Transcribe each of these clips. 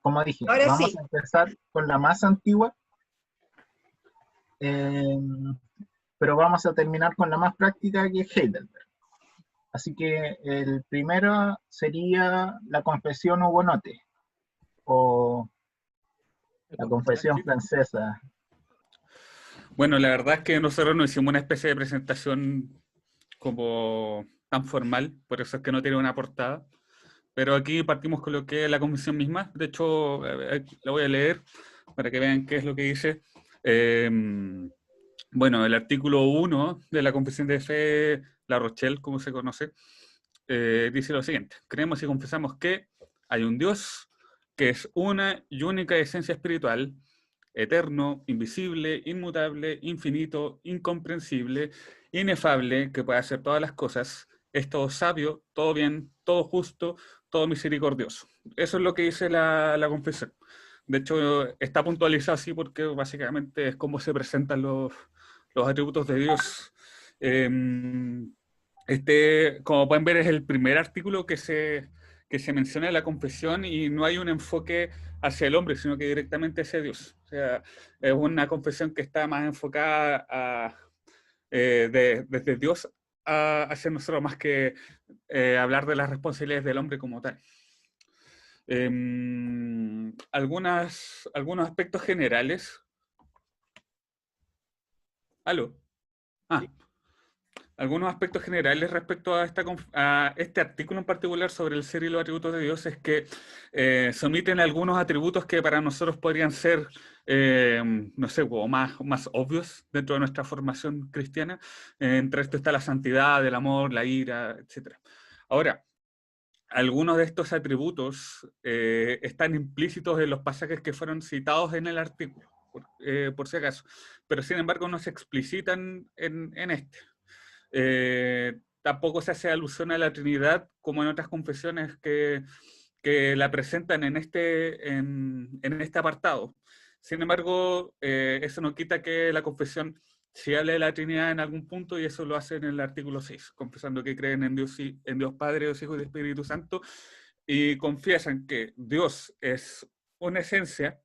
como dije, Ahora vamos sí. a empezar con la más antigua, eh, pero vamos a terminar con la más práctica, que es Heidelberg. Así que el primero sería la confesión hugonote, o la ¿Cómo estás, confesión Chip? francesa. Bueno, la verdad es que nosotros no hicimos una especie de presentación como tan formal, por eso es que no tiene una portada. Pero aquí partimos con lo que es la confesión misma. De hecho, la voy a leer para que vean qué es lo que dice. Eh, bueno, el artículo 1 de la confesión de fe, La Rochelle, como se conoce, dice lo siguiente: creemos y confesamos que hay un Dios que es una y única esencia espiritual, eterno, invisible, inmutable, infinito, incomprensible, inefable, que puede hacer todas las cosas, es todo sabio, todo bien, todo justo, todo misericordioso. Eso es lo que dice la confesión. De hecho, está puntualizado así porque básicamente es como se presentan los atributos de Dios. Como pueden ver, es el primer artículo que se menciona en la confesión y no hay un enfoque hacia el hombre, sino que directamente hacia Dios. O sea, es una confesión que está más enfocada desde Dios hacia nosotros, más que hablar de las responsabilidades del hombre como tal. Algunos aspectos generales. ¿Aló? Ah. Algunos aspectos generales respecto a este artículo en particular sobre el ser y los atributos de Dios es que se omiten algunos atributos que para nosotros podrían ser, no sé, como más obvios dentro de nuestra formación cristiana. Entre esto está la santidad, el amor, la ira, etc. Ahora, algunos de estos atributos están implícitos en los pasajes que fueron citados en el artículo, por si acaso, pero sin embargo no se explicitan en este. Tampoco se hace alusión a la Trinidad como en otras confesiones que la presentan en este apartado. Sin embargo, eso no quita que la confesión sí hable de la Trinidad en algún punto, y eso lo hace en el artículo 6, confesando que creen en Dios Padre, Dios Hijo y Espíritu Santo, y confiesan que Dios es una esencia,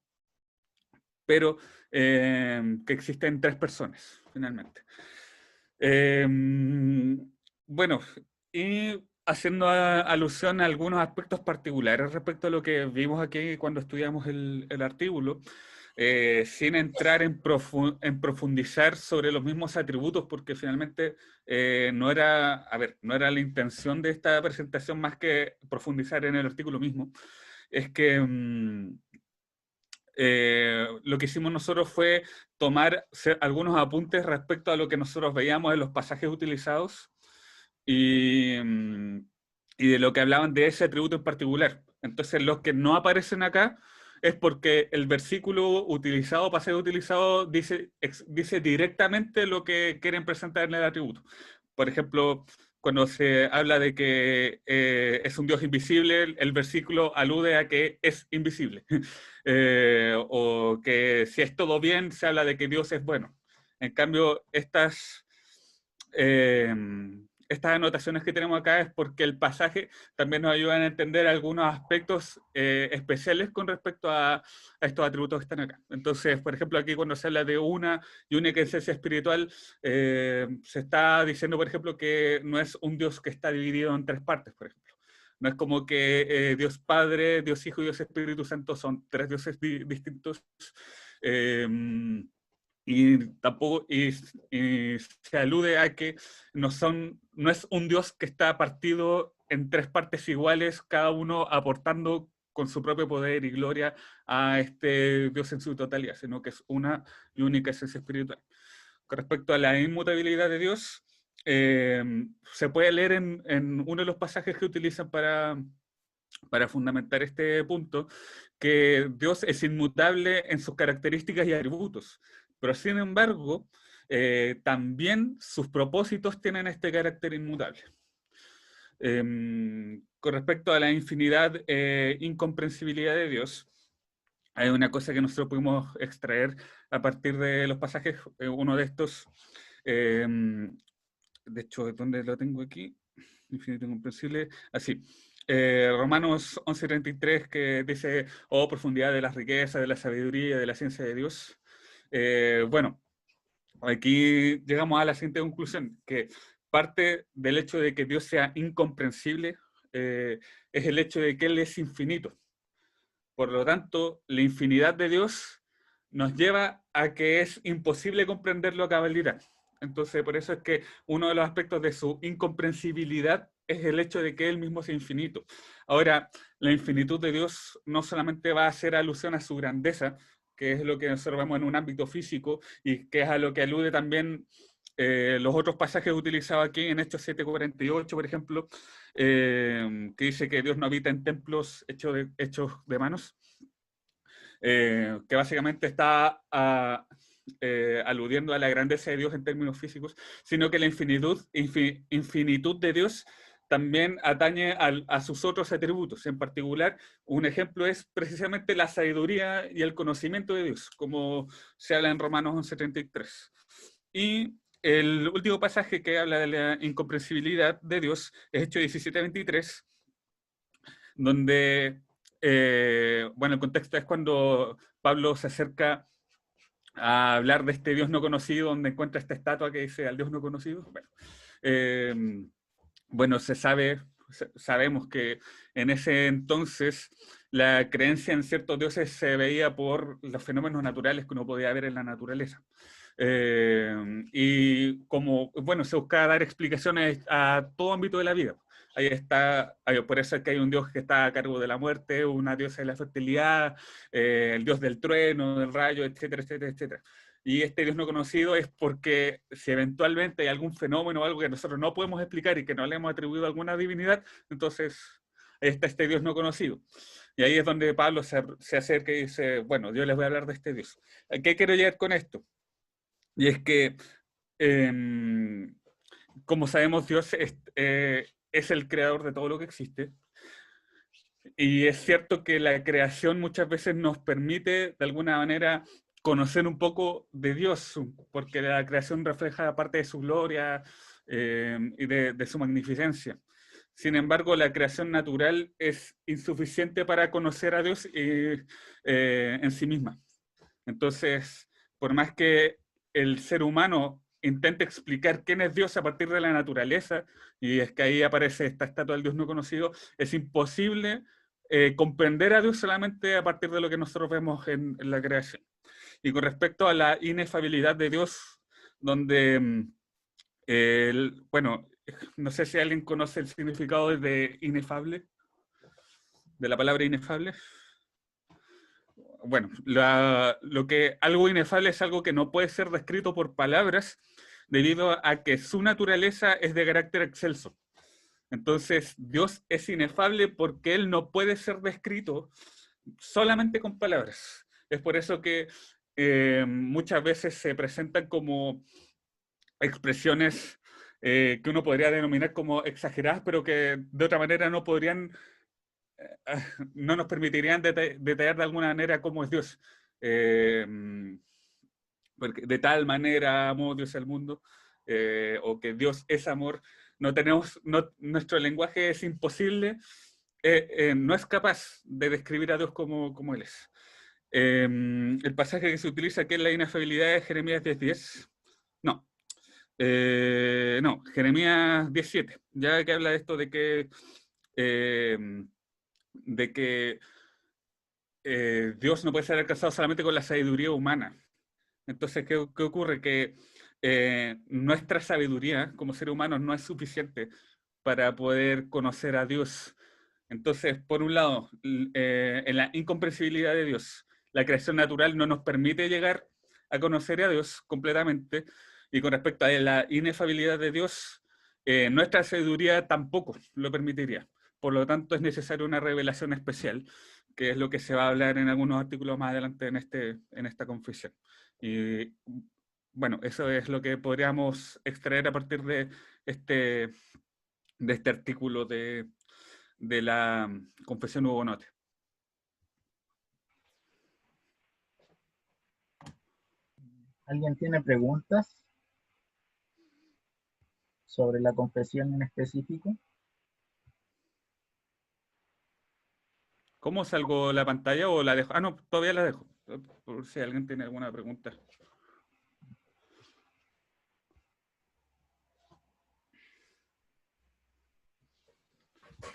pero que existen tres personas, finalmente. Bueno, y haciendo alusión a algunos aspectos particulares respecto a lo que vimos aquí cuando estudiamos el artículo, sin entrar en profundizar sobre los mismos atributos, porque finalmente no era la intención de esta presentación más que profundizar en el artículo mismo. Es que lo que hicimos nosotros fue tomar algunos apuntes respecto a lo que nosotros veíamos en los pasajes utilizados y, y de lo que hablaban de ese atributo en particular. Entonces, los que no aparecen acá es porque el versículo utilizado, pasaje utilizado, dice directamente lo que quieren presentar en el atributo. Por ejemplo, cuando se habla de que es un Dios invisible, el versículo alude a que es invisible. O que si es todo bien, se habla de que Dios es bueno. En cambio, estas anotaciones que tenemos acá es porque el pasaje también nos ayuda a entender algunos aspectos especiales con respecto a estos atributos que están acá. Entonces, por ejemplo, aquí cuando se habla de una y única esencia espiritual, se está diciendo, por ejemplo, que no es un Dios que está dividido en tres partes, por ejemplo. No es como que Dios Padre, Dios Hijo y Dios Espíritu Santo son tres dioses distintos. Eh, y tampoco se alude a que no es un Dios que está partido en tres partes iguales, cada uno aportando con su propio poder y gloria a este Dios en su totalidad, sino que es una y única esencia espiritual. Con respecto a la inmutabilidad de Dios, se puede leer en uno de los pasajes que utilizan para fundamentar este punto, que Dios es inmutable en sus características y atributos, pero sin embargo, también sus propósitos tienen este carácter inmutable. Con respecto a la infinidad incomprensibilidad de Dios, hay una cosa que nosotros pudimos extraer a partir de los pasajes, uno de estos, de hecho, ¿dónde lo tengo aquí? Infinito incomprensible, así. Romanos 11:33, que dice, oh, profundidad de las riquezas, de la sabiduría, de la ciencia de Dios. Bueno, aquí llegamos a la siguiente conclusión, que parte del hecho de que Dios sea incomprensible es el hecho de que Él es infinito. Por lo tanto, la infinidad de Dios nos lleva a que es imposible comprenderlo a cabalidad. Entonces, por eso es que uno de los aspectos de su incomprensibilidad es el hecho de que Él mismo es infinito. Ahora, la infinitud de Dios no solamente va a hacer alusión a su grandeza, que es lo que nosotros vemos en un ámbito físico y que es a lo que alude también los otros pasajes utilizados aquí en Hechos 7:48, por ejemplo, que dice que Dios no habita en templos hechos de manos, que básicamente está aludiendo a la grandeza de Dios en términos físicos, sino que la infinitud de Dios también atañe a sus otros atributos. En particular, un ejemplo es precisamente la sabiduría y el conocimiento de Dios, como se habla en Romanos 11:33. Y el último pasaje que habla de la incomprensibilidad de Dios es Hechos 17:23, donde, bueno, el contexto es cuando Pablo se acerca a hablar de este Dios no conocido, donde encuentra esta estatua que dice al Dios no conocido. Bueno, sabemos que en ese entonces la creencia en ciertos dioses se veía por los fenómenos naturales que uno podía ver en la naturaleza. Y como, bueno, se buscaba dar explicaciones a todo ámbito de la vida. Ahí está, por eso es que hay un dios que está a cargo de la muerte, una diosa de la fertilidad, el dios del trueno, del rayo, etcétera, etcétera, etcétera. Y este Dios no conocido es porque si eventualmente hay algún fenómeno o algo que nosotros no podemos explicar y que no le hemos atribuido a alguna divinidad, entonces ahí está este Dios no conocido. Y ahí es donde Pablo se acerca y dice, bueno, yo les voy a hablar de este Dios. ¿A qué quiero llegar con esto? Y es que, como sabemos, Dios es el creador de todo lo que existe. Y es cierto que la creación muchas veces nos permite, de alguna manera, conocer un poco de Dios, porque la creación refleja parte de su gloria y de su magnificencia. Sin embargo, la creación natural es insuficiente para conocer a Dios en sí misma. Entonces, por más que el ser humano intente explicar quién es Dios a partir de la naturaleza, y es que ahí aparece esta estatua del Dios no conocido, es imposible comprender a Dios solamente a partir de lo que nosotros vemos en la creación. Y con respecto a la inefabilidad de Dios, donde, bueno, no sé si alguien conoce el significado de inefable, de la palabra inefable. Bueno, algo inefable es algo que no puede ser descrito por palabras debido a que su naturaleza es de carácter excelso. Entonces, Dios es inefable porque Él no puede ser descrito solamente con palabras. Es por eso que muchas veces se presentan como expresiones que uno podría denominar como exageradas, pero que de otra manera no nos permitirían detallar de alguna manera cómo es Dios. Eh, Porque de tal manera amó Dios al mundo, o que Dios es amor. Nuestro lenguaje es imposible, no es capaz de describir a Dios como Él es. El pasaje que se utiliza aquí en la inefabilidad es Jeremías 10:10. No, no, Jeremías 17, ya que habla de esto eh, de que Dios no puede ser alcanzado solamente con la sabiduría humana. Entonces, ¿qué ocurre? Que nuestra sabiduría como seres humanos no es suficiente para poder conocer a Dios. Entonces, por un lado, en la incomprensibilidad de Dios, la creación natural no nos permite llegar a conocer a Dios completamente, y con respecto a la inefabilidad de Dios, nuestra sabiduría tampoco lo permitiría. Por lo tanto, es necesaria una revelación especial, que es lo que se va a hablar en algunos artículos más adelante en esta confesión. Y bueno, eso es lo que podríamos extraer a partir este, de este artículo de la Confesión Hugonote. ¿Alguien tiene preguntas sobre la confesión en específico? ¿Cómo salgo la pantalla o la dejo? Ah, no, todavía la dejo. Por si alguien tiene alguna pregunta.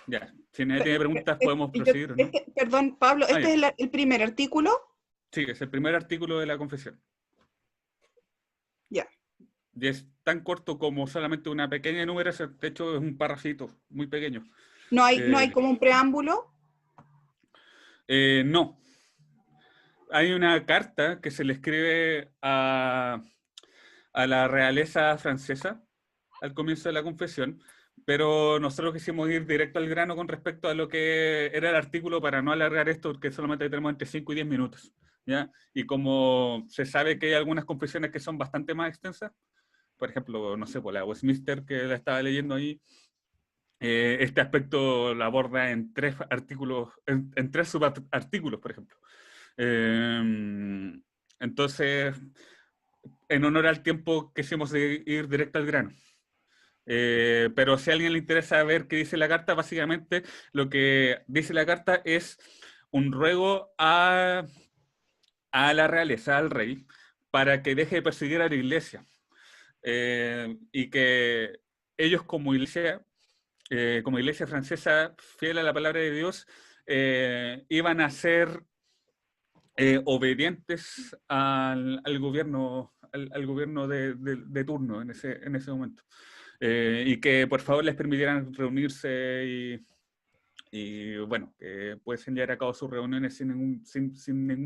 Ya, si nadie tiene preguntas podemos proseguir, ¿no? Perdón, Pablo, Ah, ¿este ya. es el primer artículo? Sí, es el primer artículo de la confesión. Ya. Y es tan corto como solamente una pequeña enumeración. De hecho, es un parrafito muy pequeño. ¿No hay como un preámbulo? No. Hay una carta que se le escribe a la realeza francesa al comienzo de la confesión, pero nosotros quisimos ir directo al grano con respecto a lo que era el artículo para no alargar esto, porque solamente tenemos entre 5 y 10 minutos, ¿ya? Y como se sabe que hay algunas confesiones que son bastante más extensas, por ejemplo, no sé, por la Westminster que la estaba leyendo ahí, este aspecto lo aborda en 3 artículos, en 3 subartículos, por ejemplo. Entonces, en honor al tiempo, quisimos ir directo al grano. Pero si a alguien le interesa ver qué dice la carta, básicamente lo que dice la carta es un ruego a la realeza, al rey, para que deje de perseguir a la iglesia. Y que ellos como iglesia francesa, fiel a la palabra de Dios, iban a ser obedientes al gobierno, al gobierno de turno en ese momento. Y que por favor les permitieran reunirse y bueno, que pueden llevar a cabo sus reuniones sin ningún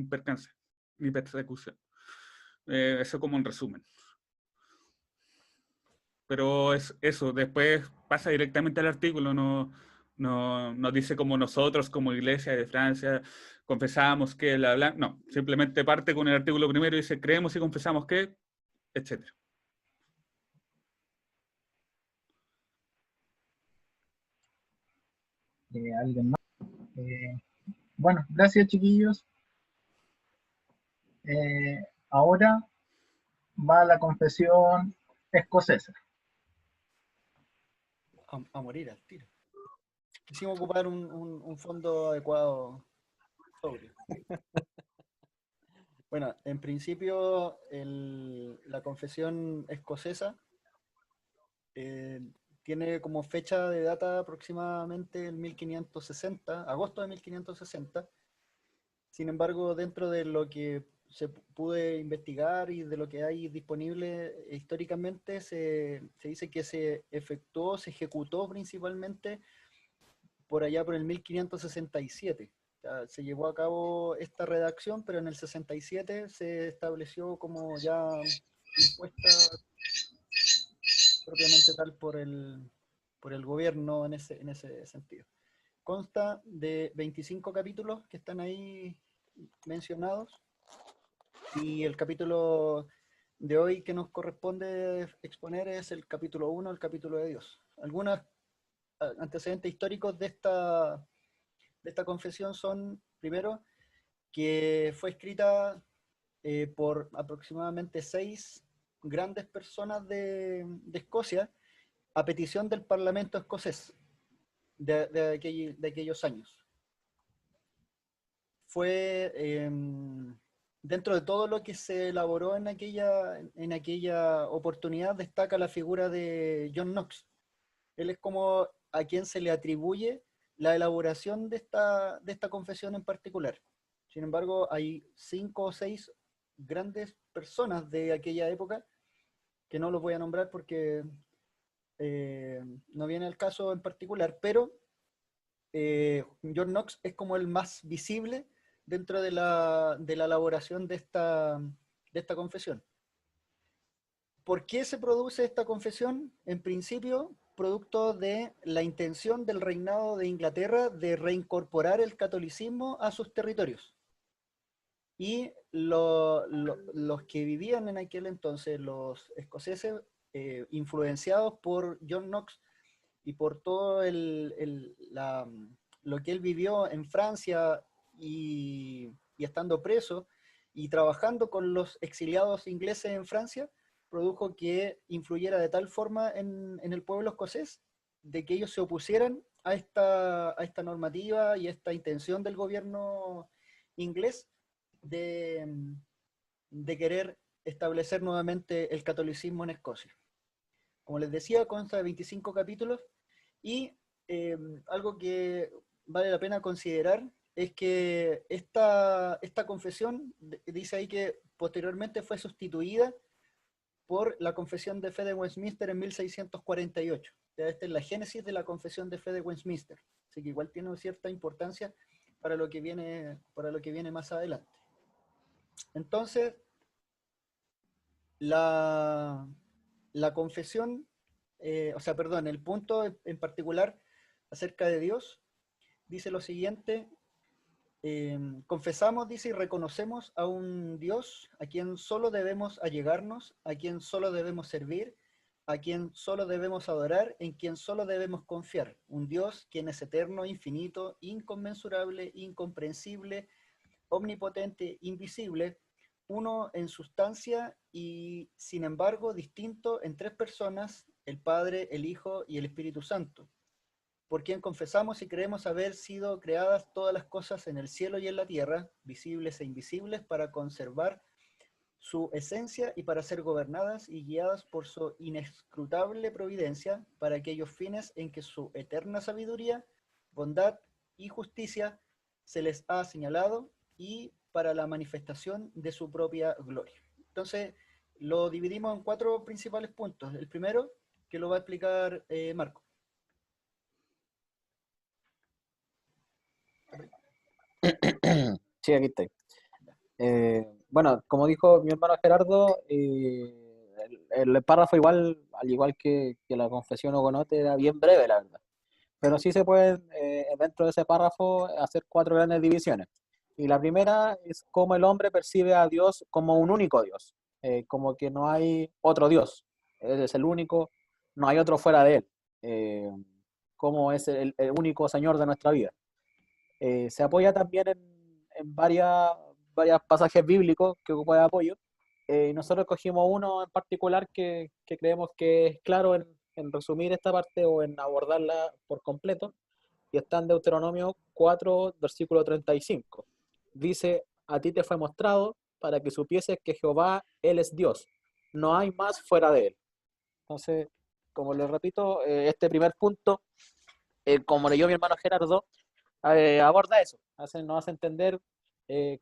percance ni persecución. Eso como en resumen. Pero es eso, después pasa directamente al artículo, no nos dice como nosotros, como Iglesia de Francia, confesamos que no, simplemente parte con el artículo primero y dice creemos y confesamos que, etc. ¿Alguien más? Bueno, gracias chiquillos. Ahora va la confesión escocesa. A morir al tiro. Quisimos ocupar un fondo adecuado sobrio. Bueno, en principio la confesión escocesa tiene como fecha de data aproximadamente el 1560, agosto de 1560. Sin embargo, dentro de lo que se pude investigar y de lo que hay disponible históricamente, se dice que se efectuó, se ejecutó principalmente por allá por el 1567. O sea, se llevó a cabo esta redacción, pero en el 67 se estableció como ya impuesta propiamente tal por el gobierno en ese sentido. Consta de 25 capítulos que están ahí mencionados, y el capítulo de hoy que nos corresponde exponer es el capítulo 1, el capítulo de Dios. Algunos antecedentes históricos de esta confesión son, primero, que fue escrita por aproximadamente 6 grandes personas de Escocia a petición del Parlamento escocés de aquellos años. Fue dentro de todo lo que se elaboró en aquella oportunidad, destaca la figura de John Knox. Él es como a quien se le atribuye la elaboración de esta confesión en particular. Sin embargo, hay 5 o 6 grandes personas de aquella época que no los voy a nombrar porque no viene al caso en particular, pero John Knox es como el más visible dentro de la elaboración de esta confesión. ¿Por qué se produce esta confesión? En principio, producto de la intención del reinado de Inglaterra de reincorporar el catolicismo a sus territorios. Y los que vivían en aquel entonces, los escoceses, influenciados por John Knox y por todo lo que él vivió en Francia y estando preso y trabajando con los exiliados ingleses en Francia, produjo que influyera de tal forma en el pueblo escocés de que ellos se opusieran a esta normativa y esta intención del gobierno inglés de querer establecer nuevamente el catolicismo en Escocia. Como les decía, consta de 25 capítulos y algo que vale la pena considerar es que esta confesión dice ahí que posteriormente fue sustituida por la Confesión de Fe de Westminster en 1648. Esta es la génesis de la Confesión de Fe de Westminster, así que igual tiene cierta importancia para lo que viene más adelante. Entonces, la confesión, el punto en particular acerca de Dios, dice lo siguiente: confesamos, dice, y reconocemos a un Dios a quien solo debemos allegarnos, a quien solo debemos servir, a quien solo debemos adorar, en quien solo debemos confiar. Un Dios quien es eterno, infinito, inconmensurable, incomprensible, omnipotente, invisible, uno en sustancia y sin embargo distinto en tres personas, el Padre, el Hijo y el Espíritu Santo, por quien confesamos y creemos haber sido creadas todas las cosas en el cielo y en la tierra, visibles e invisibles, para conservar su esencia y para ser gobernadas y guiadas por su inescrutable providencia, para aquellos fines en que su eterna sabiduría, bondad y justicia se les ha señalado, y para la manifestación de su propia gloria. Entonces, lo dividimos en 4 principales puntos. El primero, que lo va a explicar Marco. Sí, aquí estoy. Bueno, como dijo mi hermano Gerardo, el párrafo igual, al igual que la confesión hugonote, era bien breve, la verdad. Pero sí se pueden, dentro de ese párrafo, hacer 4 grandes divisiones. Y la primera es cómo el hombre percibe a Dios como un único Dios, como que no hay otro Dios, Él es el único, no hay otro fuera de Él, como es el único Señor de nuestra vida. Se apoya también en varios pasajes bíblicos que ocupan de apoyo. Nosotros cogimos uno en particular que creemos que es claro en resumir esta parte o en abordarla por completo, y está en Deuteronomio 4, versículo 35. Dice: a ti te fue mostrado para que supieses que Jehová, Él es Dios, no hay más fuera de Él. Entonces, como les repito, este primer punto, como leyó mi hermano Gerardo, aborda eso, nos hace entender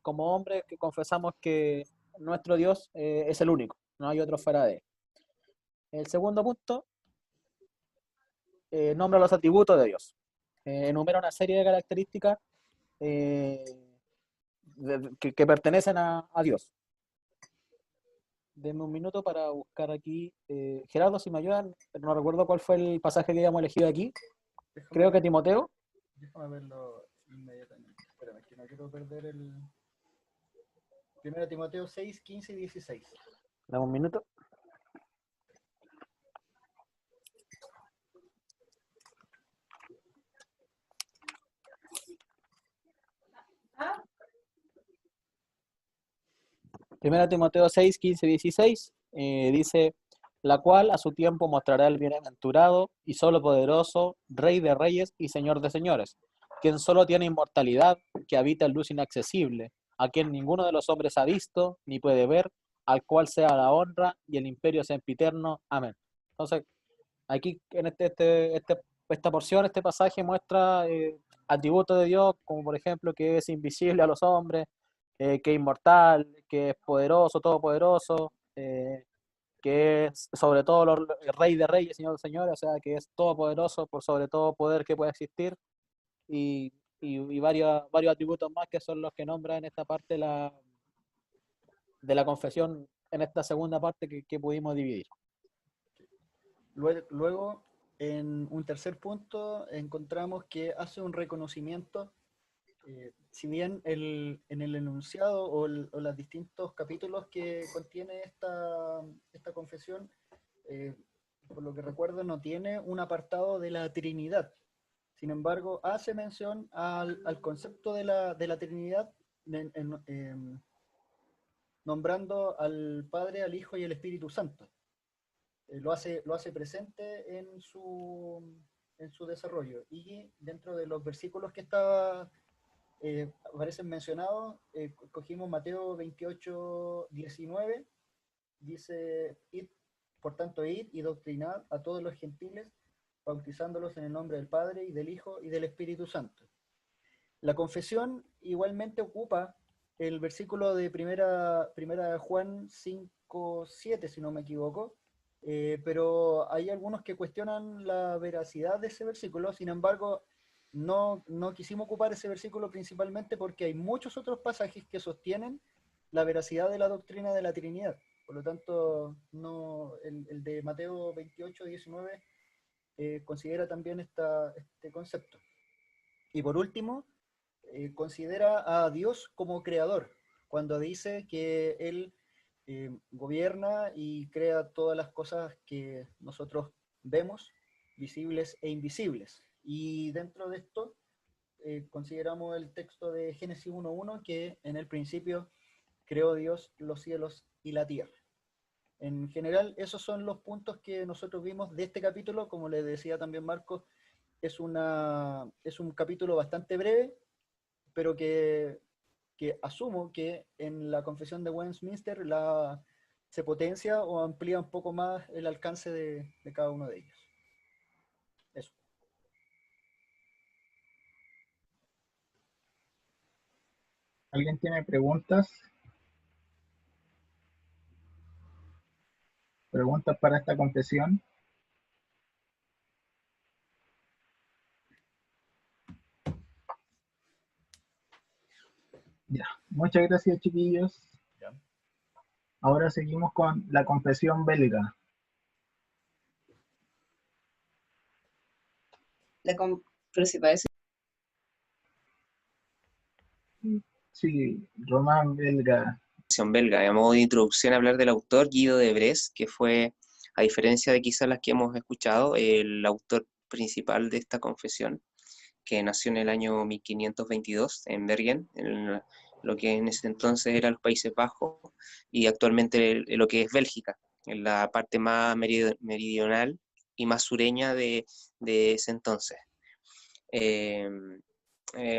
como hombres que confesamos que nuestro Dios es el único, no hay otro fuera de Él. El segundo punto, nombra los atributos de Dios. Enumera una serie de características que pertenecen a Dios. Denme un minuto para buscar aquí. Gerardo, si me ayudan, no recuerdo cuál fue el pasaje que habíamos elegido aquí. Creo que Timoteo. Déjame verlo inmediatamente. Espérame, que no quiero perder el... 1 Timoteo 6, 15 y 16. Dame un minuto. Primera Timoteo 6, 15 y 16 dice: la cual a su tiempo mostrará el bienaventurado y solo poderoso, Rey de reyes y Señor de señores, quien solo tiene inmortalidad, que habita en luz inaccesible, a quien ninguno de los hombres ha visto ni puede ver, al cual sea la honra y el imperio sempiterno. Amén. Entonces, aquí en esta porción, este pasaje muestra atributos de Dios, como por ejemplo que es invisible a los hombres, que es inmortal, que es poderoso, todopoderoso, que es sobre todo el Rey de reyes, Señor de señores, o sea, que es todopoderoso por sobre todo poder que pueda existir, y varios atributos más que son los que nombra en esta parte de la confesión, en esta segunda parte que pudimos dividir. Luego, en un tercer punto, encontramos que hace un reconocimiento, si bien en el enunciado o los distintos capítulos que contiene esta confesión, por lo que recuerdo, no tiene un apartado de la Trinidad. Sin embargo, hace mención al concepto de la Trinidad, nombrando al Padre, al Hijo y al Espíritu Santo. Lo hace presente en su en su desarrollo. Y dentro de los versículos que aparecen mencionados, cogimos Mateo 28, 19, dice, id, por tanto, id y doctrinad a todos los gentiles, bautizándolos en el nombre del Padre, y del Hijo, y del Espíritu Santo. La confesión igualmente ocupa el versículo de primera Juan 5, 7, si no me equivoco, pero hay algunos que cuestionan la veracidad de ese versículo. Sin embargo, no quisimos ocupar ese versículo principalmente porque hay muchos otros pasajes que sostienen la veracidad de la doctrina de la Trinidad. Por lo tanto, el de Mateo 28, 19 considera también este concepto. Y por último, considera a Dios como creador, cuando dice que Él gobierna y crea todas las cosas que nosotros vemos, visibles e invisibles. Y dentro de esto consideramos el texto de Génesis 1.1, que en el principio creó Dios los cielos y la tierra. En general, esos son los puntos que nosotros vimos de este capítulo. Como les decía también Marcos, es un capítulo bastante breve, pero que asumo que en la Confesión de Westminster se potencia o amplía un poco más el alcance de cada uno de ellos. Eso. ¿Alguien tiene preguntas? ¿Preguntas para esta confesión? Ya, muchas gracias, chiquillos. Ya. Ahora seguimos con la confesión belga. Pero si parece. Sí, Román belga. Belga. A modo de introducción, hablar del autor Guido de Bresse, que fue, a diferencia de quizás las que hemos escuchado, el autor principal de esta confesión, que nació en el año 1522 en Bergen, en lo que en ese entonces eran los Países Bajos, y actualmente lo que es Bélgica, en la parte más meridional y más sureña de ese entonces.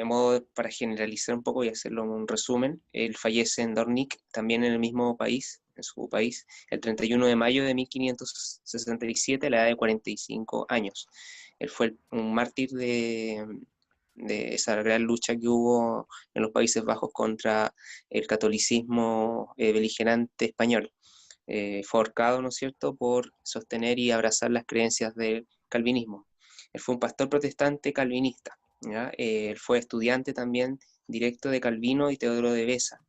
Modo para generalizar un poco y hacerlo un resumen, él fallece en Dornick, también en el mismo país, en su país, el 31 de mayo de 1567, a la edad de 45 años. Él fue un mártir de esa gran lucha que hubo en los Países Bajos contra el catolicismo beligerante español. Fue ahorcado, ¿no es cierto?, por sostener y abrazar las creencias del calvinismo. Él fue un pastor protestante calvinista. Él fue estudiante también directo de Calvino y Teodoro de Beza,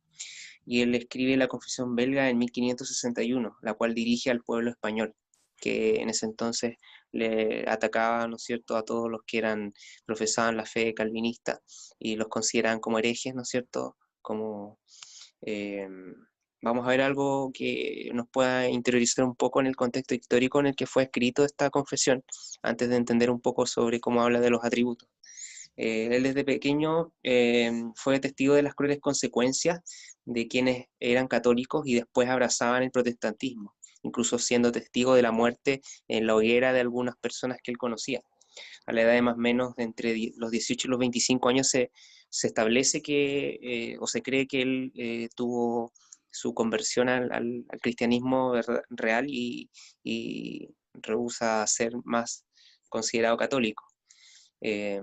y él escribe la Confesión belga en 1561, la cual dirige al pueblo español, que en ese entonces le atacaba, ¿no es cierto?, a todos los que profesaban la fe calvinista y los consideraban como herejes, ¿no es cierto?, como... vamos a ver algo que nos pueda interiorizar un poco en el contexto histórico en el que fue escrito esta confesión, antes de entender un poco sobre cómo habla de los atributos. Él desde pequeño fue testigo de las crueles consecuencias de quienes eran católicos y después abrazaban el protestantismo, incluso siendo testigo de la muerte en la hoguera de algunas personas que él conocía. A la edad de más o menos entre los 18 y los 25 años se establece que, o se cree que él tuvo su conversión al cristianismo real y rehúsa ser más considerado católico.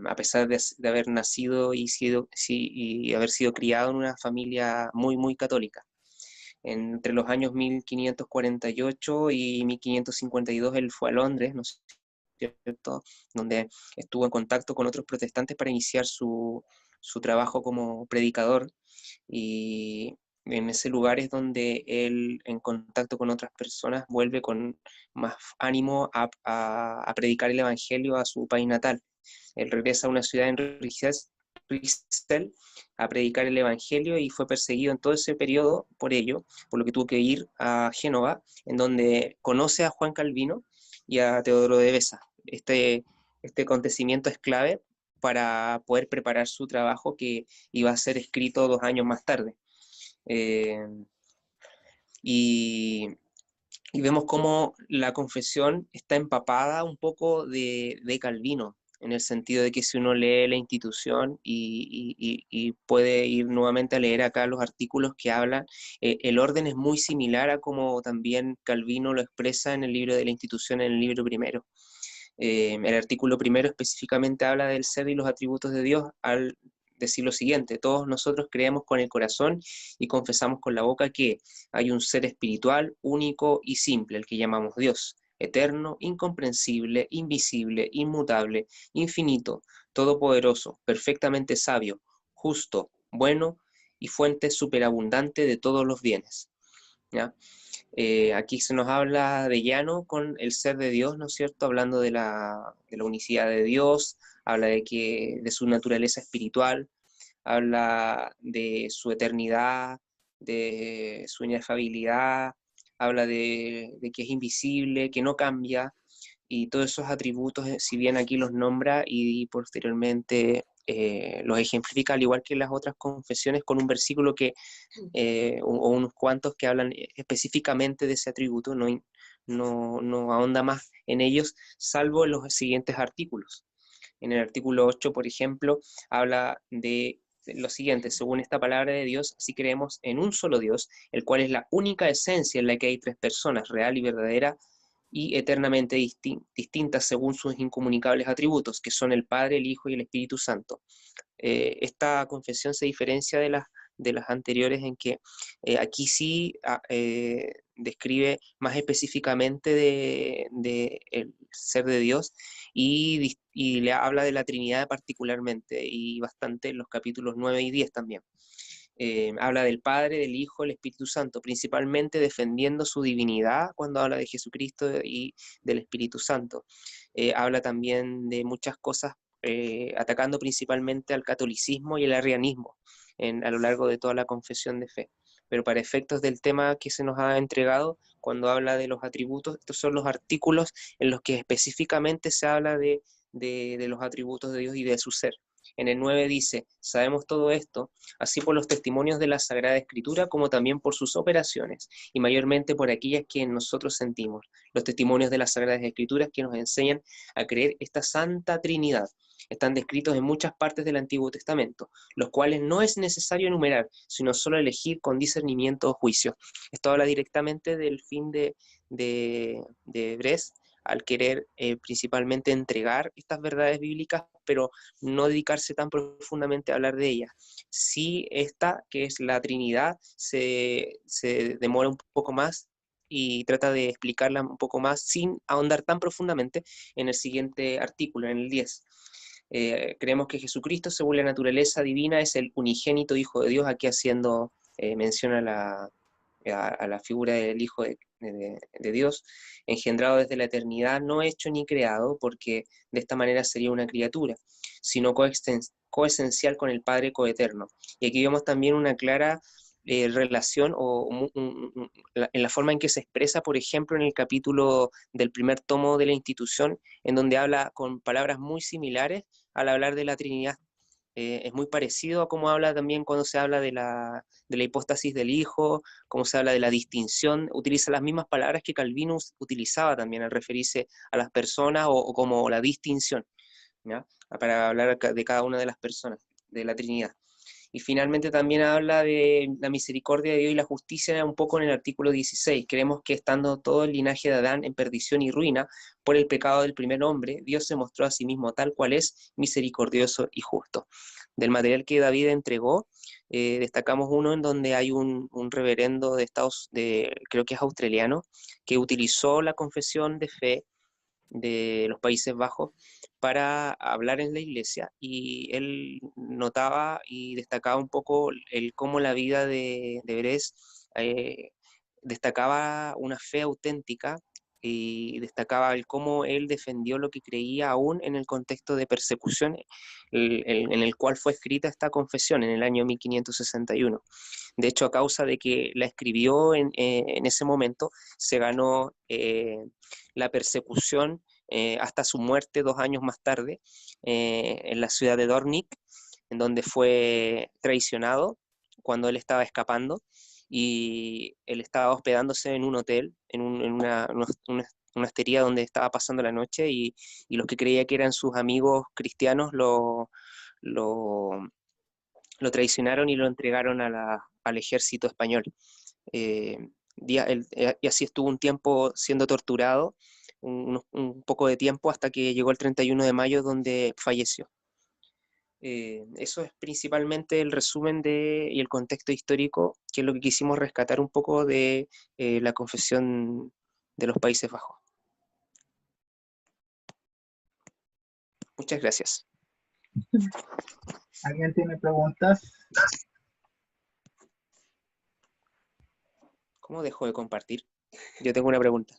A pesar de haber nacido y haber sido criado en una familia muy, muy católica. Entre los años 1548 y 1552 él fue a Londres, ¿no es cierto?, donde estuvo en contacto con otros protestantes para iniciar su trabajo como predicador, y en ese lugar es donde él, en contacto con otras personas, vuelve con más ánimo a predicar el evangelio a su país natal. Él regresa a una ciudad en Ristel a predicar el evangelio y fue perseguido en todo ese periodo por ello, por lo que tuvo que ir a Génova, en donde conoce a Juan Calvino y a Teodoro de Beza. Este acontecimiento es clave para poder preparar su trabajo, que iba a ser escrito 2 años más tarde. Y vemos cómo la confesión está empapada un poco de Calvino, en el sentido de que si uno lee la institución y puede ir nuevamente a leer acá los artículos que hablan, el orden es muy similar a como también Calvino lo expresa en el libro de la institución, en el libro primero. El artículo primero específicamente habla del ser y los atributos de Dios al decir lo siguiente: todos nosotros creemos con el corazón y confesamos con la boca que hay un ser espiritual, único y simple, el que llamamos Dios, eterno, incomprensible, invisible, inmutable, infinito, todopoderoso, perfectamente sabio, justo, bueno y fuente superabundante de todos los bienes. ¿Ya? Aquí se nos habla de llano con el ser de Dios, ¿no es cierto? Hablando de la unicidad de Dios, habla de su naturaleza espiritual, habla de su eternidad, de su inefabilidad, habla de que es invisible, que no cambia, y todos esos atributos, si bien aquí los nombra y posteriormente los ejemplifica, al igual que las otras confesiones, con un versículo o unos cuantos que hablan específicamente de ese atributo, no ahonda más en ellos, salvo en los siguientes artículos. En el artículo 8, por ejemplo, habla de lo siguiente: según esta palabra de Dios, si creemos en un solo Dios, el cual es la única esencia en la que hay tres personas, real y verdadera, y eternamente distintas según sus incomunicables atributos, que son el Padre, el Hijo y el Espíritu Santo. Esta confesión se diferencia de las anteriores en que aquí sí describe más específicamente de el ser de Dios y le habla de la Trinidad particularmente, y bastante en los capítulos 9 y 10 también. Habla del Padre, del Hijo, del Espíritu Santo, principalmente defendiendo su divinidad cuando habla de Jesucristo y del Espíritu Santo. Habla también de muchas cosas, atacando principalmente al catolicismo y el arrianismo a lo largo de toda la confesión de fe. Pero para efectos del tema que se nos ha entregado, cuando habla de los atributos, estos son los artículos en los que específicamente se habla de los atributos de Dios y de su ser. En el 9 dice: sabemos todo esto, así por los testimonios de la Sagrada Escritura, como también por sus operaciones, y mayormente por aquellas que nosotros sentimos, los testimonios de las Sagradas Escrituras que nos enseñan a creer esta Santa Trinidad. Están descritos en muchas partes del Antiguo Testamento, los cuales no es necesario enumerar, sino solo elegir con discernimiento o juicio. Esto habla directamente del fin de Bres, al querer principalmente entregar estas verdades bíblicas, pero no dedicarse tan profundamente a hablar de ellas. Sí, esta, que es la Trinidad, se demora un poco más y trata de explicarla un poco más sin ahondar tan profundamente en el siguiente artículo, en el 10. Creemos que Jesucristo, según la naturaleza divina, es el unigénito Hijo de Dios, aquí haciendo mención a la figura del Hijo de Dios, engendrado desde la eternidad, no hecho ni creado, porque de esta manera sería una criatura, sino coesencial con el Padre coeterno. Y aquí vemos también una clara relación en la forma en que se expresa, por ejemplo, en el capítulo del primer tomo de la institución, en donde habla con palabras muy similares al hablar de la Trinidad. Es muy parecido a cómo habla también cuando se habla de la hipóstasis del Hijo, cómo se habla de la distinción, utiliza las mismas palabras que Calvino utilizaba también al referirse a las personas, o como la distinción, ¿ya? Para hablar de cada una de las personas, de la Trinidad. Y finalmente también habla de la misericordia de Dios y la justicia un poco en el artículo 16. Creemos que estando todo el linaje de Adán en perdición y ruina por el pecado del primer hombre, Dios se mostró a sí mismo tal cual es, misericordioso y justo. Del material que David entregó, destacamos uno en donde hay un reverendo creo que es australiano, que utilizó la confesión de fe de los Países Bajos para hablar en la iglesia, y él notaba y destacaba un poco cómo la vida de Bres destacaba una fe auténtica, y destacaba cómo él defendió lo que creía aún en el contexto de persecución en el cual fue escrita esta confesión en el año 1561. De hecho, a causa de que la escribió en ese momento, se ganó la persecución hasta su muerte 2 años más tarde en la ciudad de Dornik, en donde fue traicionado cuando él estaba escapando, y él estaba hospedándose en un hotel, en una hostería donde estaba pasando la noche y los que creía que eran sus amigos cristianos lo traicionaron y lo entregaron al ejército español. Y así estuvo un tiempo siendo torturado, un poco de tiempo, hasta que llegó el 31 de mayo, donde falleció. Eso es principalmente el resumen y el contexto histórico, que es lo que quisimos rescatar un poco de la confesión de los Países Bajos. Muchas gracias. ¿Alguien tiene preguntas? ¿Cómo dejo de compartir? Yo tengo una pregunta.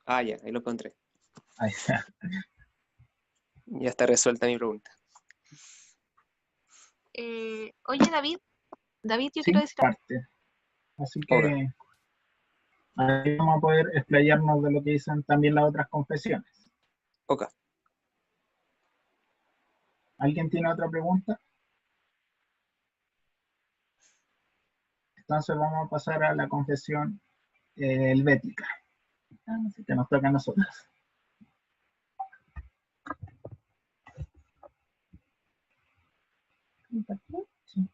Ah, ya, ahí lo encontré. Ahí está. Ya está resuelta mi pregunta. Oye, David, yo Sí, quiero decir parte. Así que Ok. ahí vamos a poder explayarnos de lo que dicen también las otras confesiones. Ok. ¿Alguien tiene otra pregunta? Entonces vamos a pasar a la confesión helvética. Así que nos toca a nosotros. Sí. Sí.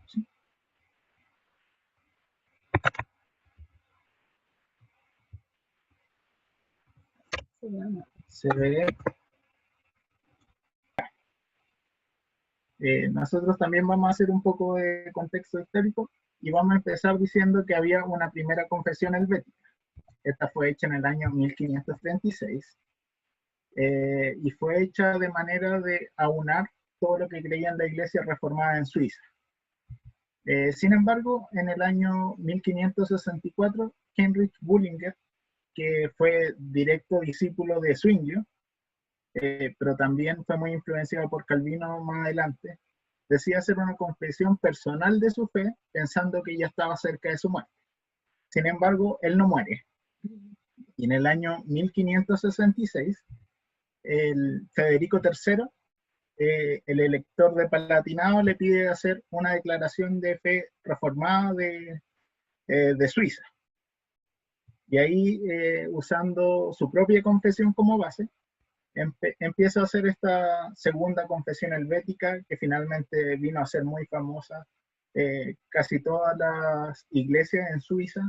Sí. Se ve. Nosotros también vamos a hacer un poco de contexto histórico y vamos a empezar diciendo que había una primera confesión helvética. Esta fue hecha en el año 1536 y fue hecha de manera de aunar todo lo que creía en la Iglesia reformada en Suiza. Sin embargo, en el año 1564, Heinrich Bullinger, que fue directo discípulo de Zwinglio, pero también fue muy influenciado por Calvino más adelante, decide hacer una confesión personal de su fe, pensando que ya estaba cerca de su muerte. Sin embargo, él no muere. Y en el año 1566, el Federico III, el elector de Palatinado, le pide hacer una declaración de fe reformada de Suiza. Y ahí, usando su propia confesión como base, empieza a hacer esta segunda confesión helvética, que finalmente vino a ser muy famosa. Casi todas las iglesias en Suiza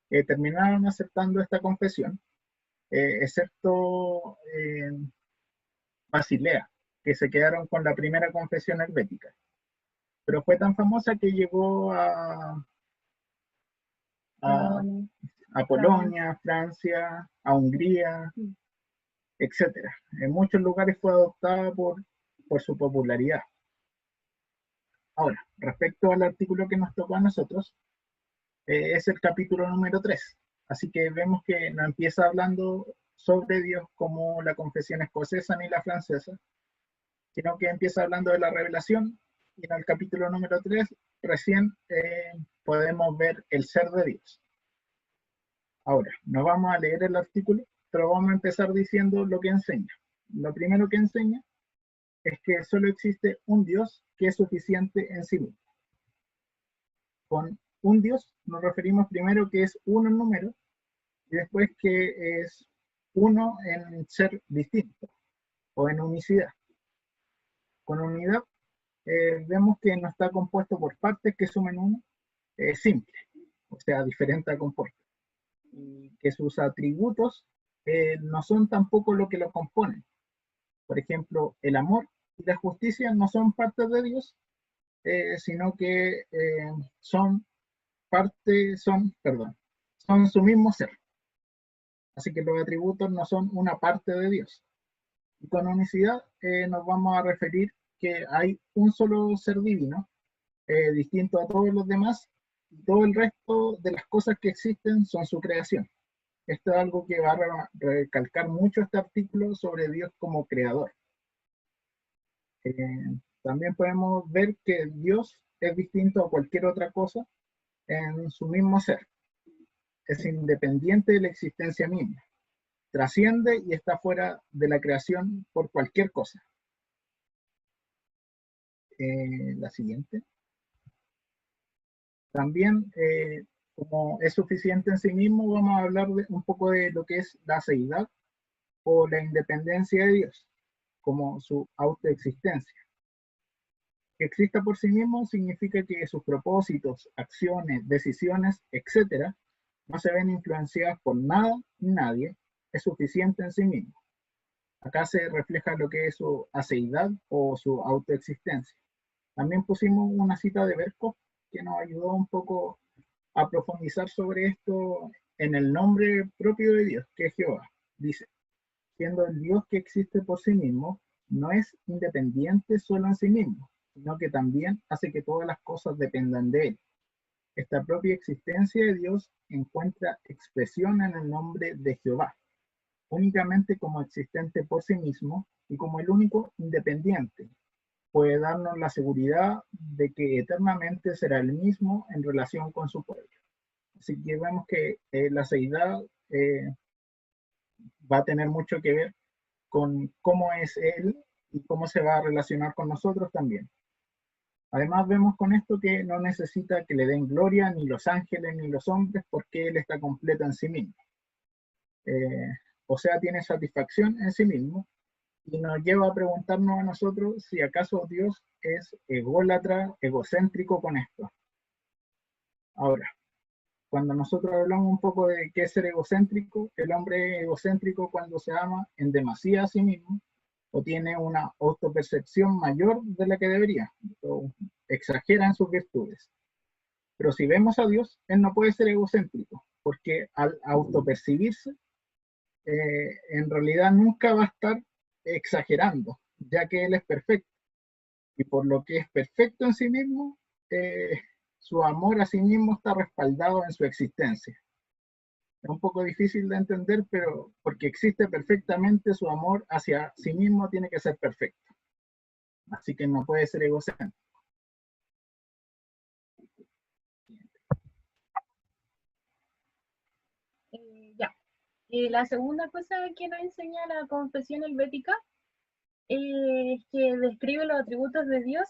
terminaron aceptando esta confesión, excepto Basilea, que se quedaron con la primera confesión helvética. Pero fue tan famosa que llegó a Polonia, Francia, a Hungría, etcétera. En muchos lugares fue adoptada por su popularidad. Ahora, respecto al artículo que nos tocó a nosotros, es el capítulo número 3. Así que vemos que no empieza hablando sobre Dios como la confesión escocesa ni la francesa, sino que empieza hablando de la revelación, y en el capítulo número 3 recién podemos ver el ser de Dios. Ahora, no vamos a leer el artículo, pero vamos a empezar diciendo lo que enseña. Lo primero que enseña es que solo existe un Dios que es suficiente en sí mismo. Con un Dios nos referimos primero que es uno en número y después que es uno en ser distinto o en unicidad. Con unidad vemos que no está compuesto por partes que sumen uno, simple, o sea, diferente a compuesto. Y que sus atributos no son tampoco lo que lo componen. Por ejemplo, el amor y la justicia no son partes de Dios, sino que son su mismo ser. Así que los atributos no son una parte de Dios. Y con unicidad nos vamos a referir que hay un solo ser divino, distinto a todos los demás, y todo el resto de las cosas que existen son su creación. Esto es algo que va a recalcar mucho este artículo sobre Dios como creador. También podemos ver que Dios es distinto a cualquier otra cosa en su mismo ser. Es independiente de la existencia misma. Trasciende y está fuera de la creación por cualquier cosa. La siguiente. También, como es suficiente en sí mismo, vamos a hablar un poco de lo que es la seidad o la independencia de Dios, como su autoexistencia. Que exista por sí mismo significa que sus propósitos, acciones, decisiones, etc., no se ven influenciadas por nada ni nadie, es suficiente en sí mismo. Acá se refleja lo que es su aceidad o su autoexistencia. También pusimos una cita de Berkov que nos ayudó un poco a profundizar sobre esto en el nombre propio de Dios, que es Jehová. Dice, siendo el Dios que existe por sí mismo, no es independiente solo en sí mismo, sino que también hace que todas las cosas dependan de él. Esta propia existencia de Dios encuentra expresión en el nombre de Jehová, únicamente como existente por sí mismo y como el único independiente. Puede darnos la seguridad de que eternamente será el mismo en relación con su pueblo. Así que vemos que la seidad va a tener mucho que ver con cómo es Él y cómo se va a relacionar con nosotros también. Además vemos con esto que no necesita que le den gloria ni los ángeles ni los hombres porque Él está completo en sí mismo. O sea, tiene satisfacción en sí mismo y nos lleva a preguntarnos a nosotros si acaso Dios es ególatra, egocéntrico con esto. Ahora, cuando nosotros hablamos un poco de qué es ser egocéntrico, el hombre es egocéntrico cuando se ama en demasía a sí mismo o tiene una autopercepción mayor de la que debería, o exagera en sus virtudes. Pero si vemos a Dios, Él no puede ser egocéntrico, porque al autopercibirse, en realidad nunca va a estar exagerando, ya que Él es perfecto. Y por lo que es perfecto en sí mismo, su amor a sí mismo está respaldado en su existencia. Es un poco difícil de entender, pero porque existe perfectamente, su amor hacia sí mismo tiene que ser perfecto. Así que no puede ser egocéntrico. Ya. La segunda cosa que nos enseña la confesión helvética es que describe los atributos de Dios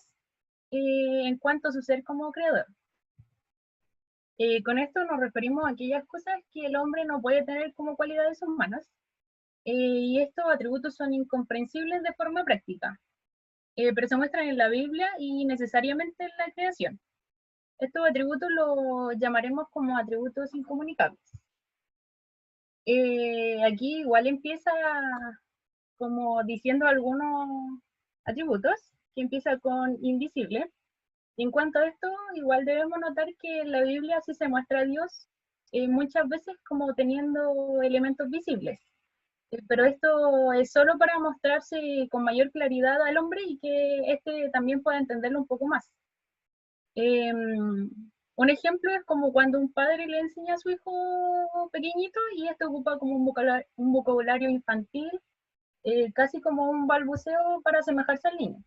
en cuanto a su ser como creador. Con esto nos referimos a aquellas cosas que el hombre no puede tener como cualidades humanas, y estos atributos son incomprensibles de forma práctica, pero se muestran en la Biblia y necesariamente en la creación. Estos atributos los llamaremos como atributos incomunicables. Aquí igual empieza como diciendo algunos atributos, que empieza con invisible. Y en cuanto a esto, igual debemos notar que en la Biblia sí se muestra a Dios muchas veces como teniendo elementos visibles. Pero esto es solo para mostrarse con mayor claridad al hombre y que éste también pueda entenderlo un poco más. Un ejemplo es como cuando un padre le enseña a su hijo pequeñito y este ocupa como un vocabulario infantil, casi como un balbuceo para asemejarse al niño.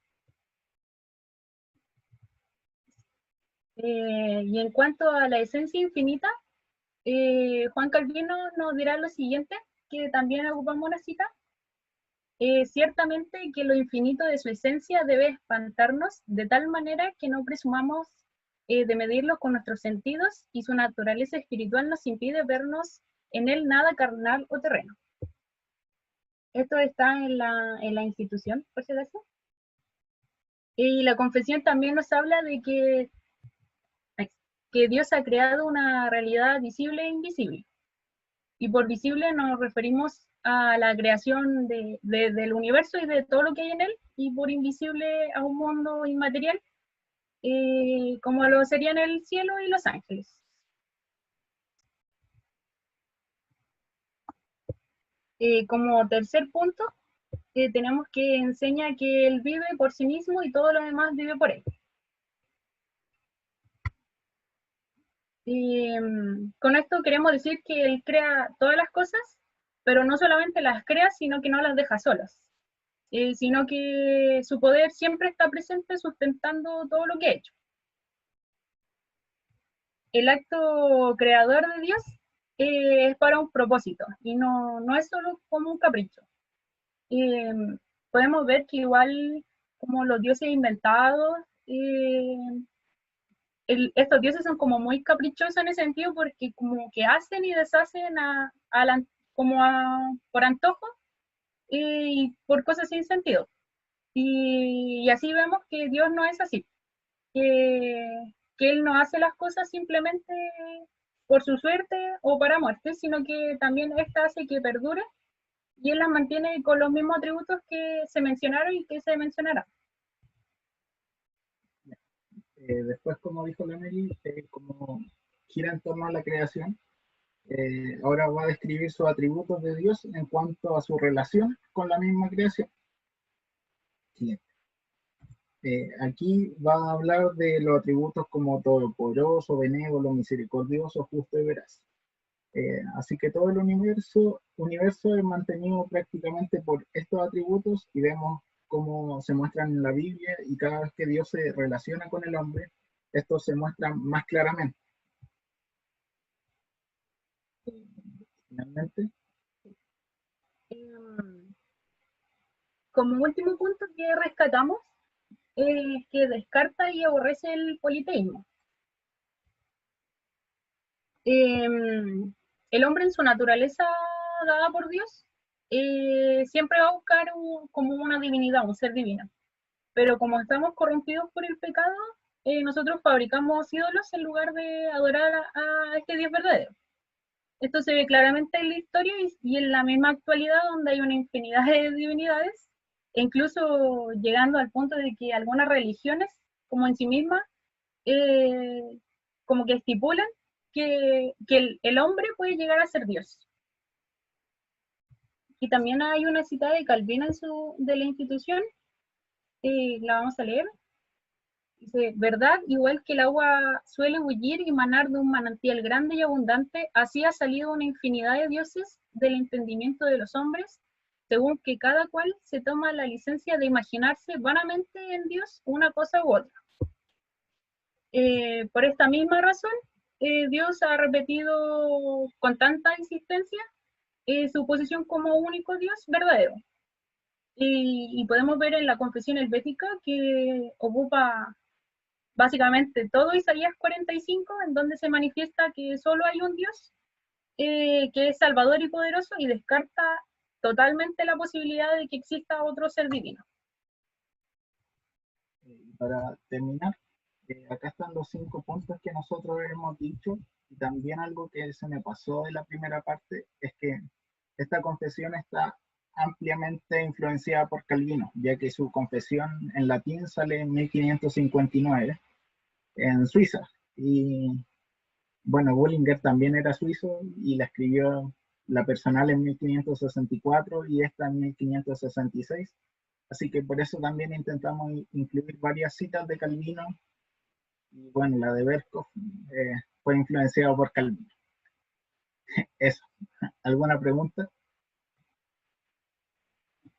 Y en cuanto a la esencia infinita, Juan Calvino nos dirá lo siguiente, que también ocupamos una cita. Ciertamente que lo infinito de su esencia debe espantarnos de tal manera que no presumamos de medirlo con nuestros sentidos, y su naturaleza espiritual nos impide vernos en él nada carnal o terreno. Esto está en la institución, por si acaso. Y la confesión también nos habla de que Dios ha creado una realidad visible e invisible. Y por visible nos referimos a la creación del universo y de todo lo que hay en él, y por invisible a un mundo inmaterial, como lo serían el cielo y los ángeles. Como tercer punto, tenemos que enseña que él vive por sí mismo y todo lo demás vive por él. Con esto queremos decir que él crea todas las cosas, pero no solamente las crea, sino que no las deja solas, sino que su poder siempre está presente sustentando todo lo que ha hecho. El acto creador de Dios es para un propósito y no es solo como un capricho. Podemos ver que igual como los dioses inventados estos dioses son como muy caprichosos en ese sentido porque como que hacen y deshacen por antojo y por cosas sin sentido. Y así vemos que Dios no es así, que Él no hace las cosas simplemente por su suerte o para muerte, sino que también esta hace que perdure y Él las mantiene con los mismos atributos que se mencionaron y que se mencionarán. Después, como dijo la Meli, como gira en torno a la creación, ahora va a describir sus atributos de Dios en cuanto a su relación con la misma creación. Siguiente. Aquí va a hablar de los atributos como todopoderoso, benévolo, misericordioso, justo y veraz. Así que todo el universo es mantenido prácticamente por estos atributos y vemos cómo se muestran en la Biblia y cada vez que Dios se relaciona con el hombre, estos se muestran más claramente. Finalmente, Como último punto que rescatamos, que descarta y aborrece el politeísmo. El hombre en su naturaleza dada por Dios siempre va a buscar como una divinidad, un ser divino. Pero como estamos corrompidos por el pecado, nosotros fabricamos ídolos en lugar de adorar a este Dios verdadero. Esto se ve claramente en la historia y en la misma actualidad donde hay una infinidad de divinidades, e incluso llegando al punto de que algunas religiones, como en sí mismas, como que estipulan que el hombre puede llegar a ser Dios. Y también hay una cita de Calvino de la institución, la vamos a leer. Dice, verdad, igual que el agua suele bullir y manar de un manantial grande y abundante, así ha salido una infinidad de dioses del entendimiento de los hombres, según que cada cual se toma la licencia de imaginarse vanamente en Dios una cosa u otra. Por esta misma razón, Dios ha repetido con tanta insistencia su posición como único Dios verdadero. Y podemos ver en la confesión helvética que ocupa básicamente todo Isaías 45, en donde se manifiesta que solo hay un Dios, que es salvador y poderoso, y descarta totalmente la posibilidad de que exista otro ser divino. Para terminar, acá están los 5 puntos que nosotros hemos dicho, y también algo que se me pasó de la primera parte, es que esta confesión está ampliamente influenciada por Calvino, ya que su confesión en latín sale en 1559 en Suiza, y bueno, Bullinger también era suizo y la escribió la personal en 1564 y esta en 1566, así que por eso también intentamos incluir varias citas de Calvino, y bueno, la de Berkhoff fue influenciado por Calvino. Eso, ¿alguna pregunta?